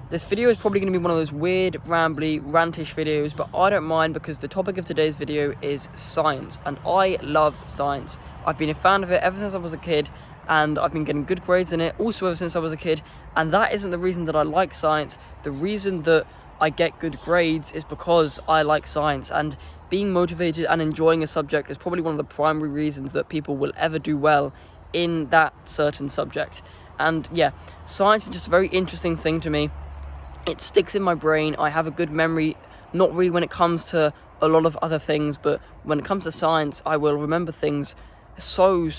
This video is probably going to be one of those weird, rambly, rantish videos, but I don't mind because the topic of today's video is science, and I love science. I've been a fan of it ever since I was a kid, and I've been getting good grades in it also ever since I was a kid, and that isn't the reason that I like science. The reason that I get good grades is because I like science, and being motivated and enjoying a subject is probably one of the primary reasons that people will ever do well in that certain subject. And yeah, science is just a very interesting thing to me. It sticks in my brain. I have a good memory, not really when it comes to a lot of other things, but when it comes to science, I will remember things so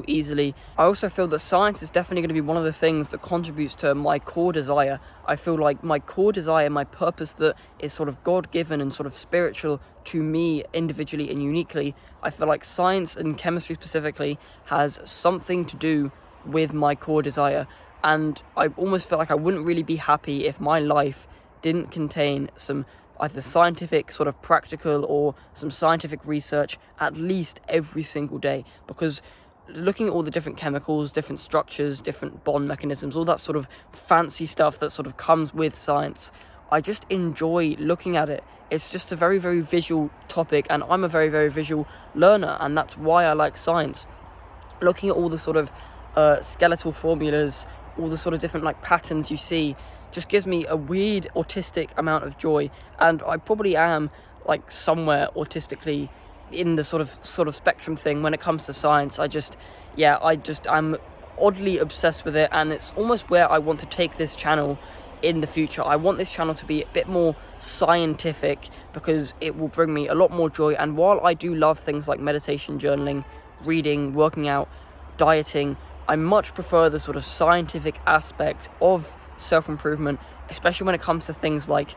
easily. I also feel that science is definitely going to be one of the things that contributes to my core desire. I feel like my core desire, my purpose that is sort of God-given and sort of spiritual to me individually and uniquely, I feel like science and chemistry specifically has something to do with my core desire. And I almost feel like I wouldn't really be happy if my life didn't contain some either scientific, sort of practical, or some scientific research at least every single day. Because looking at all the different chemicals, different structures, different bond mechanisms, all that sort of fancy stuff that sort of comes with science, I just enjoy looking at it. It's just a very visual topic, and I'm a very visual learner, and that's why I like science. Looking at all the sort of skeletal formulas, all the sort of different like patterns you see, just gives me a weird autistic amount of joy. And I probably am like somewhere autistically in the sort of spectrum thing when it comes to science. I'm oddly obsessed with it, and it's almost where I want to take this channel in the future. I want this channel to be a bit more scientific because it will bring me a lot more joy. And while I do love things like meditation, journaling, reading, working out, dieting, I much prefer the sort of scientific aspect of self-improvement, especially when it comes to things like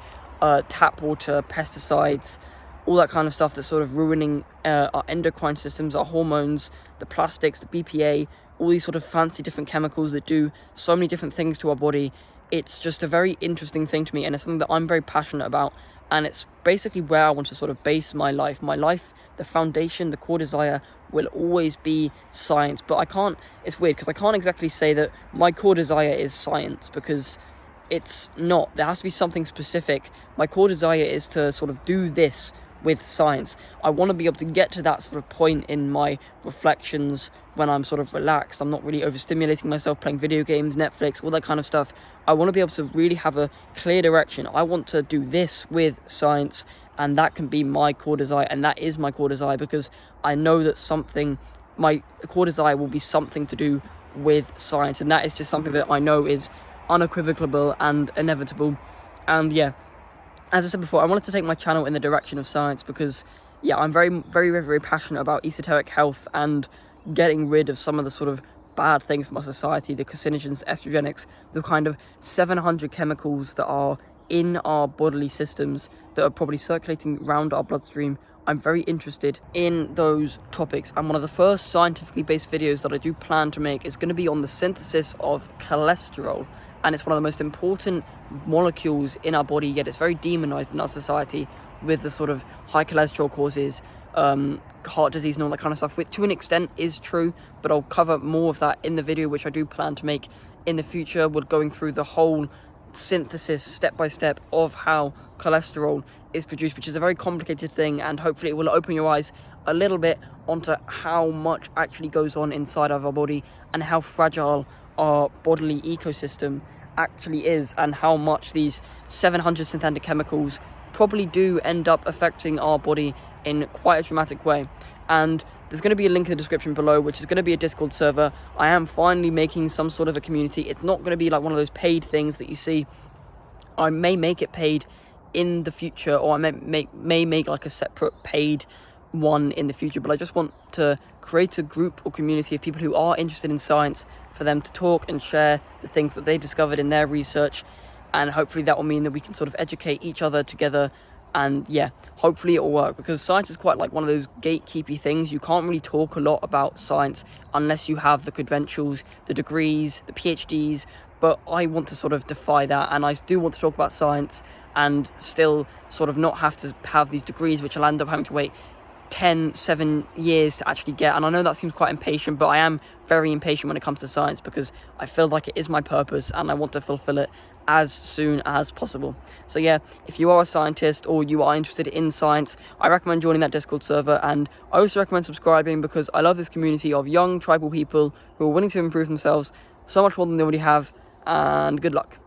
tap water, pesticides, all that kind of stuff that's sort of ruining our endocrine systems, our hormones, the plastics, the BPA, all these sort of fancy different chemicals that do so many different things to our body. It's just a very interesting thing to me, and it's something that I'm very passionate about, and it's basically where I want to sort of base my life. My life, the foundation, the core desire will always be science. But I can't, it's weird because I can't exactly say that my core desire is science, because it's not. There has to be something specific. My core desire is to sort of do this with science. I want to be able to get to that sort of point in my reflections when I'm sort of relaxed. I'm not really overstimulating myself playing video games, Netflix, all that kind of stuff. I want to be able to really have a clear direction. I want to do this with science, and that can be my core desire, and that is my core desire because I know that my core desire will be something to do with science, and that is just something that I know is unequivocal and inevitable. And yeah, as I said before, I wanted to take my channel in the direction of science because yeah, I'm very passionate about esoteric health and getting rid of some of the sort of bad things from our society, the carcinogens, estrogenics, the kind of 700 chemicals that are in our bodily systems that are probably circulating around our bloodstream. I'm very interested in those topics, and one of the first scientifically based videos that I do plan to make is going to be on the synthesis of cholesterol, and it's one of the most important molecules in our body, yet it's very demonized in our society with the sort of high cholesterol causes heart disease and all that kind of stuff, which to an extent is true, but I'll cover more of that in the video which I do plan to make in the future. We're going through the whole synthesis step by step of how cholesterol is produced, which is a very complicated thing, and hopefully it will open your eyes a little bit onto how much actually goes on inside of our body and how fragile our bodily ecosystem actually is, and how much these 700 synthetic chemicals probably do end up affecting our body in quite a dramatic way. And there's going to be a link in the description below, which is going to be a Discord server. I am finally making some sort of a community. It's not going to be like one of those paid things that you see. I may make it paid in the future, or I may make like a separate paid one in the future, but I just want to create a group or community of people who are interested in science, for them to talk and share the things that they discovered in their research, and hopefully that will mean that we can sort of educate each other together. And yeah, hopefully it will work, because science is quite like one of those gatekeepy things. You can't really talk a lot about science unless you have the credentials, the degrees, the PhDs, but I want to sort of defy that, and I do want to talk about science and still sort of not have to have these degrees which I'll end up having to wait 7 years to actually get. And I know that seems quite impatient, but I am very impatient when it comes to science because I feel like it is my purpose and I want to fulfill it. as soon as possible. So yeah, if you are a scientist or you are interested in science, I recommend joining that Discord server, and I also recommend subscribing because I love this community of young tribal people who are willing to improve themselves so much more than they already have. And good luck.